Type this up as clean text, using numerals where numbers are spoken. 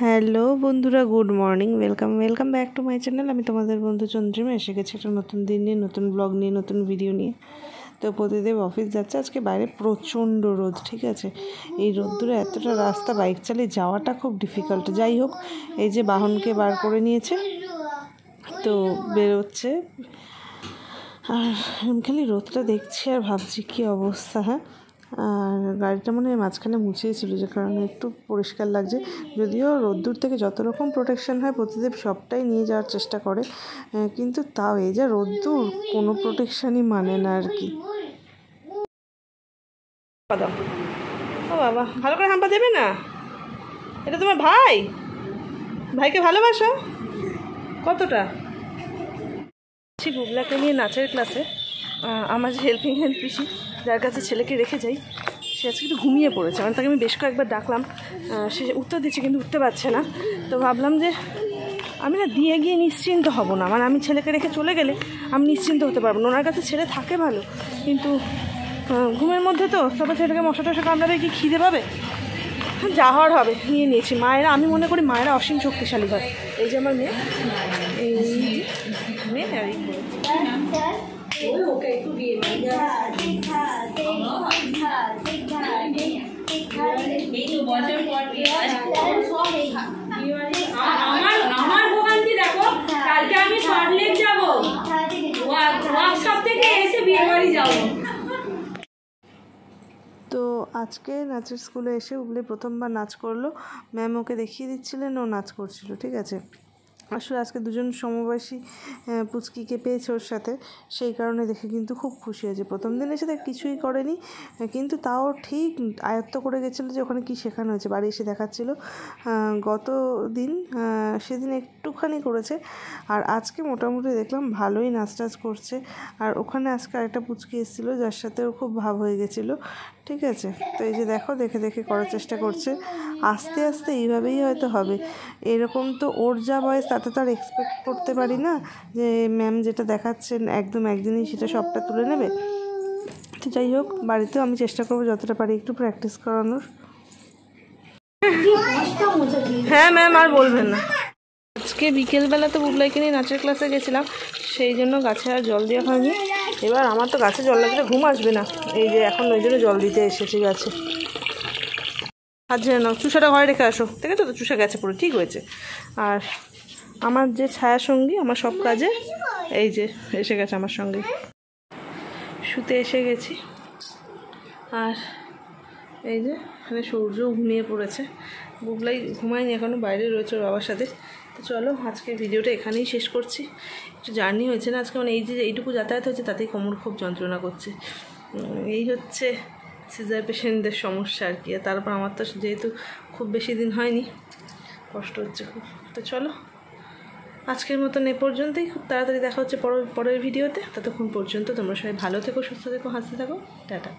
Hello বন্ধুরা, good morning, welcome back to my channel. আমি তোমাদের বন্ধু চন্দ্রিমা এসে গেছি একটা নতুন দিন নিয়ে, নতুন ব্লগ নিয়ে, নতুন ভিডিও নিয়ে। তো প্রতিদেব অফিস যাচ্ছে। আজকে বাইরে প্রচণ্ড রোদ, ঠিক আছে। এই রোদ্দুরে এতটা রাস্তা বাইক চালিয়ে যাওয়াটা খুব ডিফিকাল্ট। যাই হোক, এই যে বাহনকে বার করে নিয়েছে, তো বেরোচ্ছে। আর খালি রোদটা দেখছি আর ভাবছি কী অবস্থা। হ্যাঁ, আর গাড়িটা মনে হয় মাঝখানে মুছিয়েছিল, যে কারণে একটু পরিষ্কার লাগছে। যদিও রোদ্দুর থেকে যত রকম প্রোটেকশন হয় প্রতিদেব সবটাই নিয়ে যাওয়ার চেষ্টা করে, কিন্তু তাও এই যা রোদ্দুর, কোনো প্রোটেকশানই মানে না আর কি। ও বাবা, ভালো করে হাম্পা দেবে না? এটা তোমার ভাই? ভাইকে ভালোবাসো কতটা? বুবলাকে নিয়ে নাচের ক্লাসে। আমার যে হেল্পিং হ্যান্ড পিসি, যার কাছে ছেলেকে রেখে যাই, সে আজকে একটু ঘুমিয়ে পড়েছে। মানে তাকে আমি বেশ কয়েকবার ডাকলাম, সে উত্তর দিচ্ছে কিন্তু উঠতে পারছে না। তো ভাবলাম যে আমি না দিয়ে গিয়ে নিশ্চিন্ত হব না, মানে আমি ছেলেকে রেখে চলে গেলে আমি নিশ্চিন্ত হতে পারবো না। ওনার কাছে ছেলে থাকে ভালো, কিন্তু ঘুমের মধ্যে তো তারপর ছেলেকে মশা টশা কামড়াবে, কি খিদে পাবে, যা হওয়ার হবে। নিয়ে নিয়েছি। মায়েরা, আমি মনে করি মায়েরা অসীম শক্তিশালী হয়। এই যে আমার মেয়ে, এই মেয়ে আর এই তো আজকে নাচের স্কুলে এসে উবলে প্রথমবার নাচ করলো। ম্যাম ওকে দেখিয়ে দিচ্ছিলেন, ও নাচ করছিল, ঠিক আছে। আসলে আজকে দুজন সমবয়সী পুচকিকে পেয়েছে ওর সাথে, সেই কারণে দেখে কিন্তু খুব খুশি হয়েছে। প্রথম দিন এসে কিছুই করেনি, কিন্তু তাও ঠিক আয়ত্ত করে গেছিলো যে ওখানে কী শেখানো হয়েছে। বাড়ি এসে দেখাচ্ছিলো। গত দিন সেদিন একটুখানি করেছে, আর আজকে মোটামুটি দেখলাম ভালোই নাচ টাচ করছে। আর ওখানে আজকে আরেকটা পুচকি এসেছিলো, যার সাথে ও খুব ভাব হয়ে গেছিলো, ঠিক আছে। তো এই যে দেখো, দেখে দেখে করার চেষ্টা করছে। আস্তে আস্তে এইভাবেই হয়তো হবে। এরকম তো ওর যা বয়স, তাতে তো আর এক্সপেক্ট করতে পারি না যে ম্যাম যেটা দেখাচ্ছেন একদম একদিনেই সেটা সবটা তুলে নেবে। তো যাই হোক, বাড়িতেও আমি চেষ্টা করবো যতটা পারি একটু প্র্যাকটিস করানোর। হ্যাঁ ম্যাম, আর বলবেন না। আজকে বিকেলবেলা তো বুবলাইকে নিয়ে নাচের ক্লাসে গেছিলাম, সেই জন্য গাছে আর জল দেওয়া হয়নি। এবার আমার তো গাছে জল লাগলে ঘুম আসবে না, এই যে এখন ওই জন্য জল দিতে এসেছি গাছে। আচ্ছা না, চুষাটা ঘরে রেখে আসো, ঠিক আছে। তো চুষা গেছে পুরো, ঠিক হয়েছে। আর আমার যে ছায়া সঙ্গী আমার সব কাজে, এই যে এসে গেছে আমার সঙ্গে। শুতে এসে গেছি, আর এই যে এখানে সূর্যও ঘুমিয়ে পড়েছে। বুবলাই ঘুমায়নি এখনও, বাইরে রয়েছে ওর বাবার সাথে। তো চলো, আজকে ভিডিওটা এখানেই শেষ করছি। একটু জার্নি হয়েছে না আজকে, মানে এই যে এইটুকু যাতায়াত হচ্ছে তাতেই কোমর খুব যন্ত্রণা করছে। এই হচ্ছে সিজার পেশেন্টদের সমস্যা আর কি। আর তারপর আমার তো যেহেতু খুব বেশি দিন হয়নি, কষ্ট হচ্ছে খুব। তো চলো, আজকের মতন এ পর্যন্তই। খুব তাড়াতাড়ি দেখা হচ্ছে পরের ভিডিওতে। ততক্ষণ পর্যন্ত তোমরা সবাই ভালো থেকো, সুস্থ থেকো, হাসতে থাকো। টাটা।